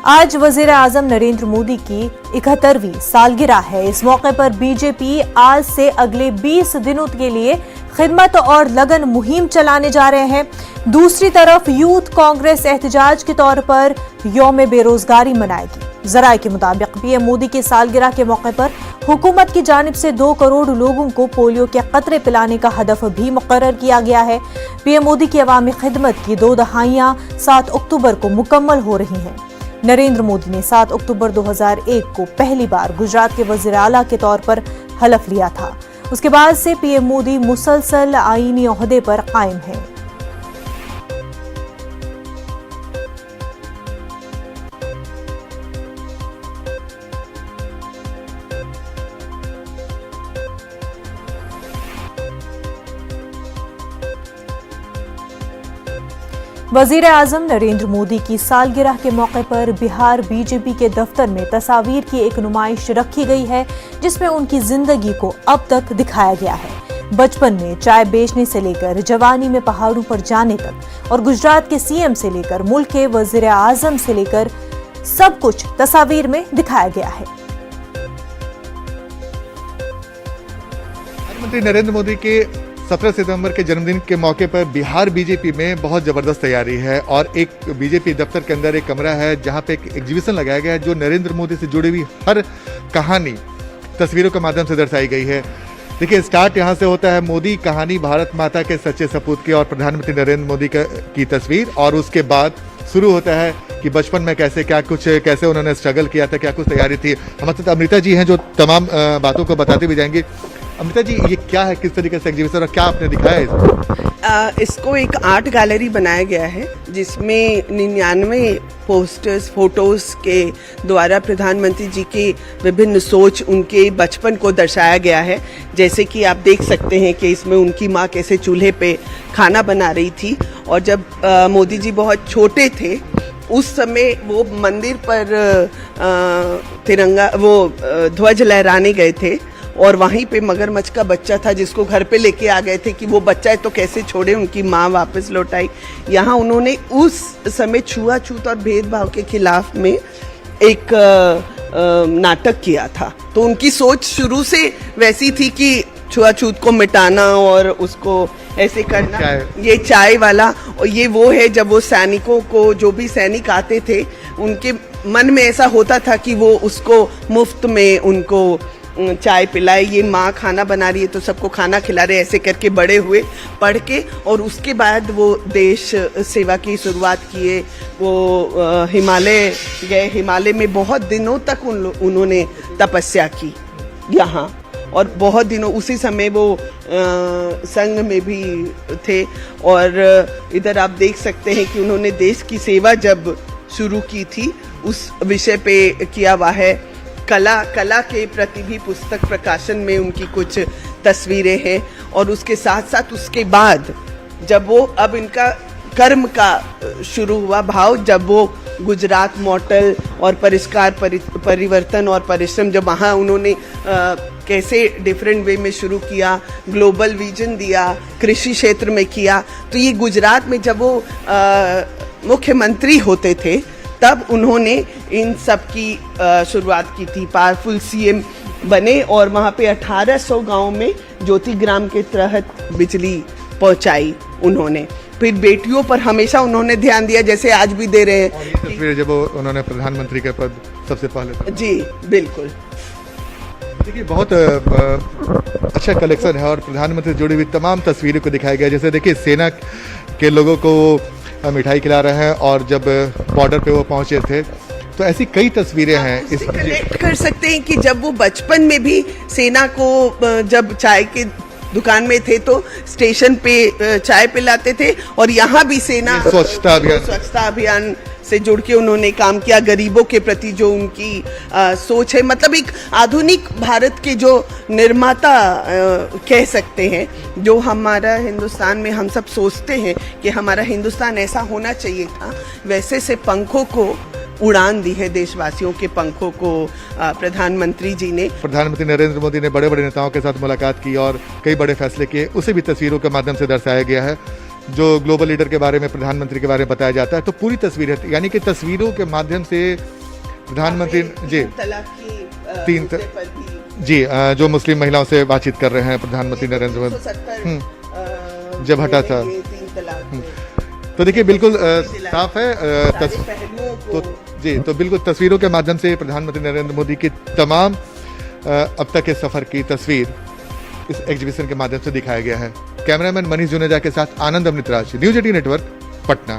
आज वजीर आजम नरेंद्र मोदी की 71वीं सालगिरह है। इस मौके पर बीजेपी आज से अगले 20 दिनों के लिए खिदमत और लगन मुहिम चलाने जा रहे हैं। दूसरी तरफ यूथ कांग्रेस एहतजाज के तौर पर यौम बेरोजगारी मनाएगी। जराये के मुताबिक पीएम मोदी की सालगिरह के मौके पर हुकूमत की जानिब से 2 करोड़ लोगों को पोलियो के कतरे पिलाने का हदफ भी मुकर्रर किया गया है। पीएम मोदी की अवामी खिदमत की 2 दहाइयां 7 अक्टूबर को मुकम्मल हो रही हैं। नरेंद्र मोदी ने 7 अक्टूबर 2001 को पहली बार गुजरात के वज़ीर आला के तौर पर हलफ लिया था। उसके बाद से पीएम मोदी मुसलसल आईनी ओहदे पर कायम है। वजीर आजम नरेंद्र मोदी की सालगिरह के मौके पर बिहार बीजेपी के दफ्तर में तस्वीर की एक नुमाइश रखी गई है, जिसमें उनकी जिंदगी को अब तक दिखाया गया है। बचपन में चाय बेचने से लेकर जवानी में पहाड़ों पर जाने तक और गुजरात के सीएम से लेकर मुल्क के वजीर आजम से लेकर सब कुछ तस्वीर में दिखाया गया है। प्रधानमंत्री नरेंद्र मोदी के 17 सितंबर के जन्मदिन के मौके पर बिहार बीजेपी में बहुत जबरदस्त तैयारी है और एक बीजेपी दफ्तर के अंदर एक कमरा है जहां पे एक एग्जीबिशन लगाया गया है जो नरेंद्र मोदी से जुड़ी हुई हर कहानी तस्वीरों के माध्यम से दर्शाई गई है। देखिए, स्टार्ट यहां से होता है मोदी कहानी, भारत माता के सच्चे सपूत की और प्रधानमंत्री नरेंद्र मोदी की तस्वीर, और उसके बाद शुरू होता है कि बचपन में कैसे उन्होंने स्ट्रगल किया था, क्या कुछ तैयारी थी। हमारे साथ अमृता जी हैं जो तमाम बातों को बताते भी जाएंगे। अमृता जी, ये क्या है, किस तरीके से एग्जीबिशन और क्या आपने दिखाया है इसको एक आर्ट गैलरी बनाया गया है जिसमें 99 पोस्टर्स, फोटोज के द्वारा प्रधानमंत्री जी की विभिन्न सोच, उनके बचपन को दर्शाया गया है। जैसे कि आप देख सकते हैं कि इसमें उनकी माँ कैसे चूल्हे पे खाना बना रही थी, और जब मोदी जी बहुत छोटे थे उस समय वो मंदिर पर तिरंगा ध्वज लहराने गए थे, और वहीं पे मगरमच्छ का बच्चा था जिसको घर पे लेके आ गए थे कि वो बच्चा है तो कैसे छोड़े, उनकी माँ वापस लौटाई। यहाँ उन्होंने उस समय छुआछूत और भेदभाव के खिलाफ में एक नाटक किया था। तो उनकी सोच शुरू से वैसी थी कि छुआछूत को मिटाना और उसको ऐसे करना। ये चाय वाला, और ये वो है जब वो सैनिकों को, जो भी सैनिक आते थे उनके मन में ऐसा होता था कि वो उसको मुफ्त में उनको चाय पिलाए। ये माँ खाना बना रही है तो सबको खाना खिला रहे, ऐसे करके बड़े हुए पढ़ के, और उसके बाद वो देश सेवा की शुरुआत किए। वो हिमालय गए, हिमालय में बहुत दिनों तक उन्होंने तपस्या की यहाँ, और बहुत दिनों उसी समय वो संघ में भी थे। और इधर आप देख सकते हैं कि उन्होंने देश की सेवा जब शुरू की थी उस विषय पे किया हुआ है। कला के प्रति भी पुस्तक प्रकाशन में उनकी कुछ तस्वीरें हैं, और उसके साथ साथ उसके बाद जब वो, अब इनका कर्म का शुरू हुआ भाव, जब वो गुजरात मॉडल और परिष्कार परिवर्तन और परिश्रम, जब वहाँ उन्होंने कैसे डिफरेंट वे में शुरू किया, ग्लोबल विजन दिया, कृषि क्षेत्र में किया। तो ये गुजरात में जब वो मुख्यमंत्री होते थे तब उन्होंने इन सब की शुरुआत की थी। पावरफुल सीएम बने और वहाँ पे 1800 गाँव में ज्योति ग्राम के तहत बिजली पहुँचाई उन्होंने। फिर बेटियों पर हमेशा उन्होंने ध्यान दिया, जैसे आज भी दे रहे हैं। ये तस्वीर जब उन्होंने प्रधानमंत्री के पद सबसे पहले, जी बिल्कुल। देखिए, बहुत अच्छा कलेक्शन है और प्रधानमंत्री से जुड़ी हुई तमाम तस्वीरों को दिखाया गया। जैसे देखिए, सेना के लोगों को मिठाई खिला रहे हैं, और जब बॉर्डर पे वो पहुंचे थे तो ऐसी कई तस्वीरें हैं। इस कनेक्ट कर सकते हैं कि जब वो बचपन में भी सेना को, जब चाय के दुकान में थे तो स्टेशन पे चाय पिलाते थे, और यहाँ भी सेना स्वच्छता अभियान से जुड़ के उन्होंने काम किया। गरीबों के प्रति जो उनकी सोच है, मतलब एक आधुनिक भारत के जो निर्माता कह सकते हैं। जो हमारा हिंदुस्तान में हम सब सोचते हैं कि हमारा हिंदुस्तान ऐसा होना चाहिए था, वैसे से पंखों को उड़ान दी है, देशवासियों के पंखों को प्रधानमंत्री जी ने। प्रधानमंत्री नरेंद्र मोदी ने बड़े बड़े नेताओं के साथ मुलाकात की और कई बड़े फैसले किए, उसे भी तस्वीरों के माध्यम से दर्शाया गया है। जो ग्लोबल लीडर के बारे में, प्रधानमंत्री के बारे में बताया जाता है, तो पूरी तस्वीर है, यानी कि तस्वीरों के माध्यम से प्रधानमंत्री जी तलाक की तीन मुद्दे पर भी जी जो मुस्लिम महिलाओं से बातचीत कर रहे हैं प्रधानमंत्री नरेंद्र मोदी 1970 जब हटा था। ये 3 तलाक तो देखिए बिल्कुल साफ है सारे पहलुओं को तो बिल्कुल तस्वीरों के माध्यम से प्रधानमंत्री नरेंद्र मोदी की तमाम अब तक के सफर की तस्वीर इस एग्जीबिशन के माध्यम से दिखाया गया है। कैमरामैन मनीष जुनेजा के साथ आनंद अमृतराज, न्यूज 18 नेटवर्क, पटना।